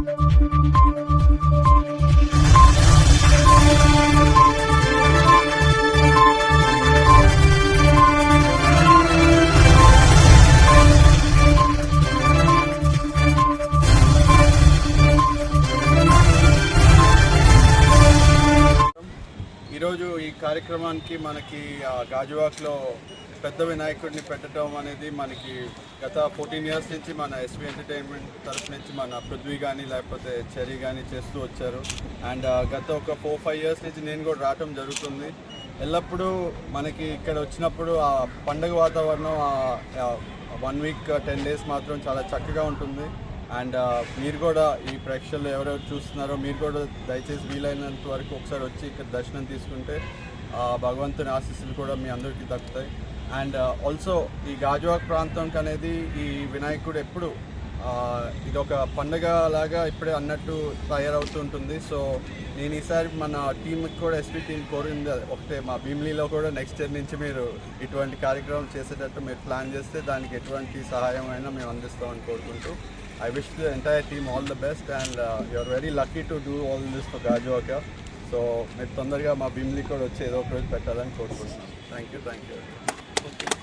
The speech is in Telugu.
ఈరోజు ఈ కార్యక్రమానికి మనకి గాజువాక్లో పెద్ద వినాయకుడిని పెట్టడం అనేది మనకి గత 14 ఇయర్స్ నుంచి మన ఎస్వి ఎంటర్టైన్మెంట్ తరఫు నుంచి మన పృథ్వీ కానీ లేకపోతే చెరీ కానీ చేస్తూ వచ్చారు. అండ్ గత ఒక 4-5 ఇయర్స్ నుంచి నేను కూడా రావటం జరుగుతుంది. ఎల్లప్పుడూ మనకి ఇక్కడ వచ్చినప్పుడు ఆ పండుగ వాతావరణం 1 వీక్ 10 డేస్ మాత్రం చాలా చక్కగా ఉంటుంది. అండ్ మీరు కూడా ఈ ప్రేక్షకులు ఎవరెవరు చూస్తున్నారో మీరు కూడా దయచేసి వీలైనంత వరకు ఒకసారి వచ్చి ఇక్కడ దర్శనం తీసుకుంటే భగవంతుని ఆశీస్సులు కూడా మీ అందరికీ దక్కుతాయి. అండ్ ఆల్సో ఈ గాజువాక్ ప్రాంతంకి అనేది ఈ వినాయకుడు ఎప్పుడు ఇది ఒక పండుగ లాగా ఇప్పుడే అన్నట్టు తయారవుతుంటుంది. సో నేను ఈసారి మన టీంకి కూడా ఎస్పీ టీం కోరింది ఒకటే, మా భీమిలీలో కూడా నెక్స్ట్ ఇయర్ నుంచి మీరు ఇటువంటి కార్యక్రమం చేసేటట్టు మీరు ప్లాన్ చేస్తే దానికి ఎటువంటి సహాయం అయినా మేము అందిస్తామని కోరుకుంటూ I wish the entire team all the best, and you're very lucky to do all this for Gajuwaka. So మీరు తొందరగా మా భీమిలీ కూడా వచ్చి ఏదో ఒక రోజు పెట్టాలని కోరుకుంటున్నాను. Thank you.